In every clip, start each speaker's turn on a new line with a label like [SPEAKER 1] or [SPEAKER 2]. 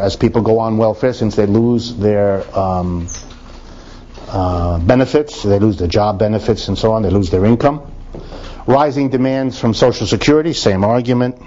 [SPEAKER 1] as people go on welfare, since they lose their benefits, they lose their job benefits and so on, they lose their income. Rising demands from Social Security, same argument.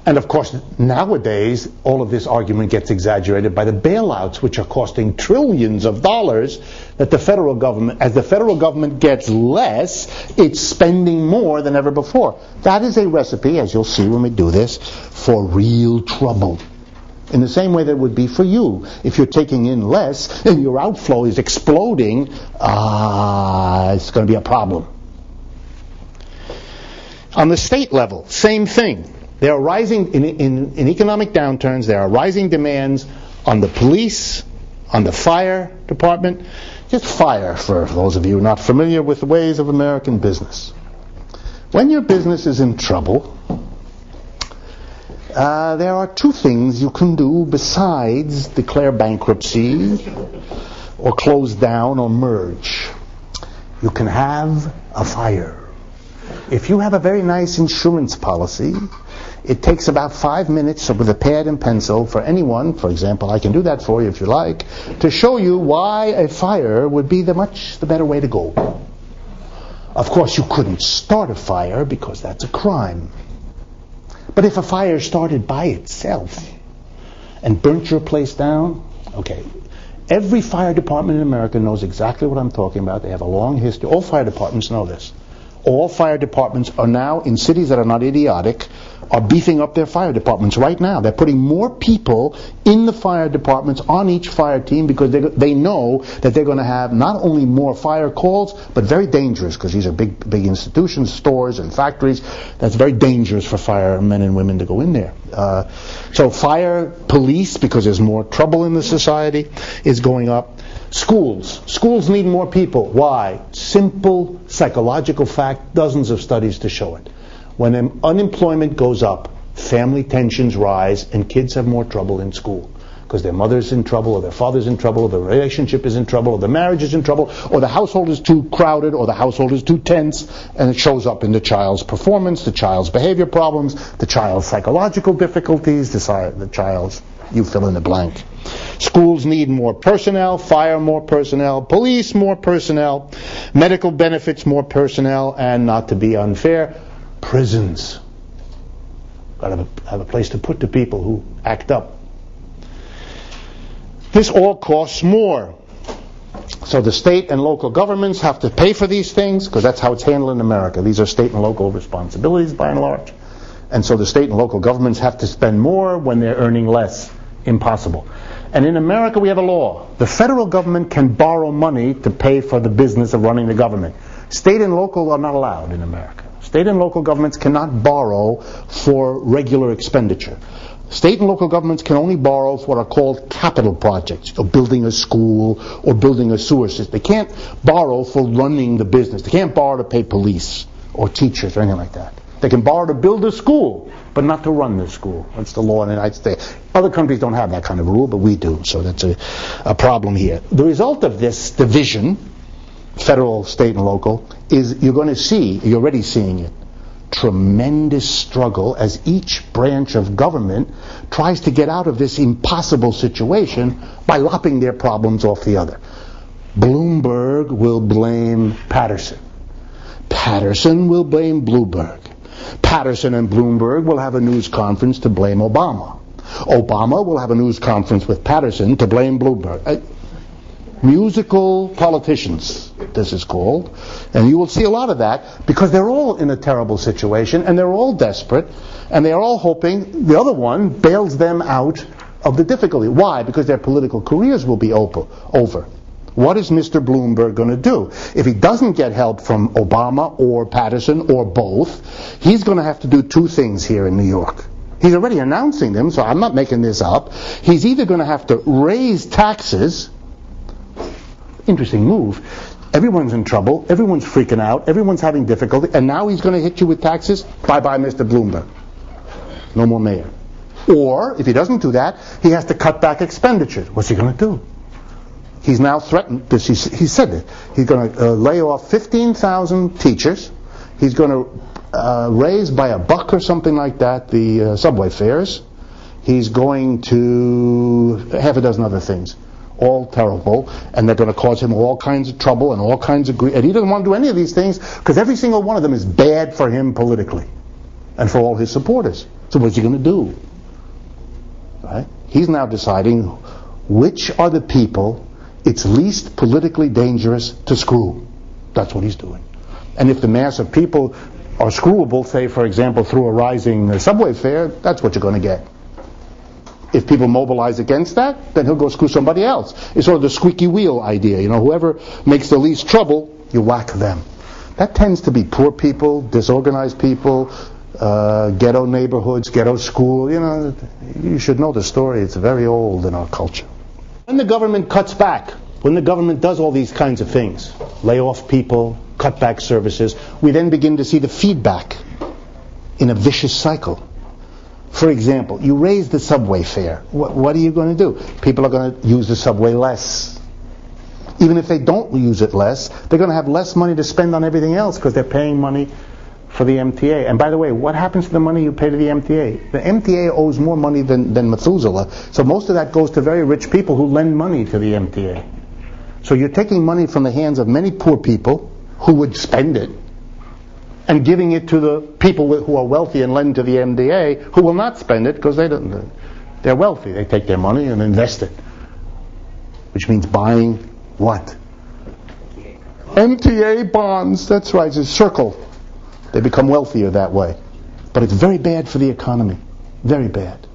[SPEAKER 1] And of course, nowadays, all of this argument gets exaggerated by the bailouts, which are costing trillions of dollars, that the federal government, as the federal government gets less, it's spending more than ever before. That is a recipe, as you'll see when we do this, for real trouble. In the same way that it would be for you. If you're taking in less and your outflow is exploding, it's going to be a problem. On the state level, same thing. There are rising, in economic downturns, there are rising demands on the police, on the fire department. Just fire, for those of you not familiar with the ways of American business. When your business is in trouble, there are two things you can do besides declare bankruptcy or close down or merge. You can have a fire. If you have a very nice insurance policy, it takes about 5 minutes with a pad and pencil for anyone, for example, I can do that for you if you like, to show you why a fire would be the better way to go. Of course, you couldn't start a fire because that's a crime. But if a fire started by itself and burnt your place down, okay, every fire department in America knows exactly what I'm talking about. They have a long history. All fire departments know this. All fire departments are now, in cities that are not idiotic, are beefing up their fire departments right now. They're putting more people in the fire departments on each fire team because they know that they're going to have not only more fire calls, but very dangerous, because these are big institutions, stores and factories. That's very dangerous for firemen and women to go in there. So fire police, because there's more trouble in the society, is going up. Schools need more people. Why? Simple psychological fact, dozens of studies to show it. When unemployment goes up, family tensions rise, and kids have more trouble in school because their mother's in trouble, or their father's in trouble, or the relationship is in trouble, or the marriage is in trouble, or the household is too crowded, or the household is too tense, and it shows up in the child's performance, the child's behavior problems, the child's psychological difficulties, the child's, you fill in the blank. Schools need more personnel, fire more personnel, police more personnel, medical benefits more personnel, and not to be unfair, prisons. Got to have a place to put the people who act up. This all costs more. So the state and local governments have to pay for these things, because that's how it's handled in America. These are state and local responsibilities by and large. And so the state and local governments have to spend more when they're earning less. Impossible. And in America we have a law. The federal government can borrow money to pay for the business of running the government. State and local are not allowed in America. State and local governments cannot borrow for regular expenditure. State and local governments can only borrow for what are called capital projects, or building a school or building a sewer system. They can't borrow for running the business. They can't borrow to pay police or teachers or anything like that. They can borrow to build a school, but not to run the school. That's the law in the United States. Other countries don't have that kind of rule, but we do. So that's a problem here. The result of this division, federal, state, and local, is you're already seeing it, tremendous struggle as each branch of government tries to get out of this impossible situation by lopping their problems off the other. Bloomberg will blame Patterson. Patterson will blame Bloomberg. Patterson and Bloomberg will have a news conference to blame Obama. Obama will have a news conference with Patterson to blame Bloomberg. Musical politicians, this is called. And you will see a lot of that because they're all in a terrible situation and they're all desperate and they're all hoping the other one bails them out of the difficulty. Why? Because their political careers will be over. What is Mr. Bloomberg going to do? If he doesn't get help from Obama or Patterson or both, he's going to have to do two things here in New York. He's already announcing them, so I'm not making this up. He's either going to have to raise taxes. Interesting move. Everyone's in trouble. Everyone's freaking out. Everyone's having difficulty. And now he's going to hit you with taxes? Bye-bye, Mr. Bloomberg. No more mayor. Or, if he doesn't do that, he has to cut back expenditures. What's he going to do? He's now threatened this. He said it. He's going to lay off 15,000 teachers. He's going to raise by $1 or something like that the subway fares. He's going to half a dozen other things, all terrible, and they're going to cause him all kinds of trouble and all kinds of grief. And he doesn't want to do any of these things because every single one of them is bad for him politically and for all his supporters. So what's he going to do? Right? He's now deciding which are the people it's least politically dangerous to screw. That's what he's doing. And if the mass of people are screwable, say, for example, through a rising subway fare, that's what you're going to get. If people mobilize against that, then he'll go screw somebody else. It's sort of the squeaky wheel idea. Whoever makes the least trouble, you whack them. That tends to be poor people, disorganized people, ghetto neighborhoods, ghetto school. You should know the story. It's very old in our culture. When the government cuts back, when the government does all these kinds of things, lay off people, cut back services, we then begin to see the feedback in a vicious cycle. For example, you raise the subway fare. What are you going to do? People are going to use the subway less. Even if they don't use it less, they're going to have less money to spend on everything else because they're paying money for the MTA. And by the way, what happens to the money you pay to the MTA? The MTA owes more money than Methuselah, so most of that goes to very rich people who lend money to the MTA. So you're taking money from the hands of many poor people who would spend it and giving it to the people who are wealthy and lend to the MTA who will not spend it because they're wealthy. They take their money and invest it, which means buying what? MTA bonds. That's right. It's a circle. They become wealthier that way. But it's very bad for the economy. Very bad.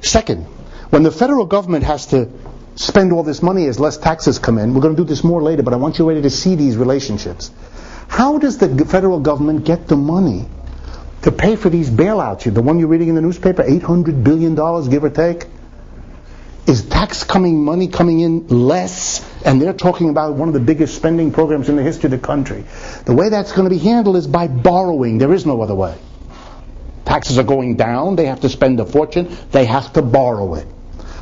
[SPEAKER 1] Second, when the federal government has to spend all this money as less taxes come in, we're going to do this more later, but I want you ready to see these relationships. How does the federal government get the money to pay for these bailouts? The one you're reading in the newspaper, $800 billion, give or take? Is money coming in less? And they're talking about one of the biggest spending programs in the history of the country. The way that's going to be handled is by borrowing. There is no other way. Taxes are going down. They have to spend a fortune. They have to borrow it.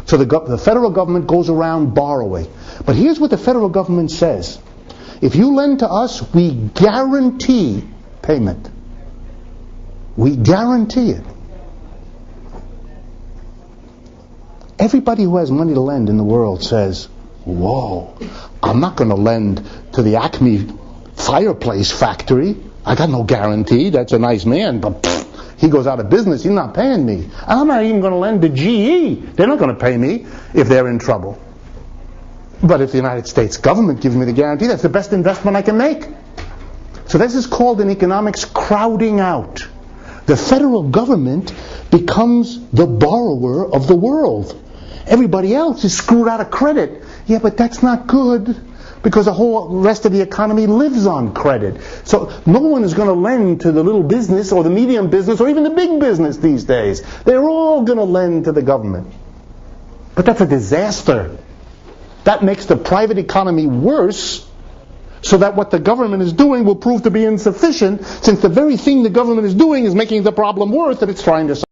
[SPEAKER 1] So the federal government goes around borrowing. But here's what the federal government says. If you lend to us, we guarantee payment. We guarantee it. Everybody who has money to lend in the world says, whoa, I'm not going to lend to the Acme fireplace factory. I got no guarantee. That's a nice man, but he goes out of business. He's not paying me. I'm not even going to lend to GE. They're not going to pay me if they're in trouble. But if the United States government gives me the guarantee, that's the best investment I can make. So this is called in economics crowding out. The federal government becomes the borrower of the world. Everybody else is screwed out of credit. Yeah, but that's not good because the whole rest of the economy lives on credit. So no one is going to lend to the little business or the medium business or even the big business these days. They're all going to lend to the government. But that's a disaster. That makes the private economy worse, so that what the government is doing will prove to be insufficient, since the very thing the government is doing is making the problem worse that it's trying to solve.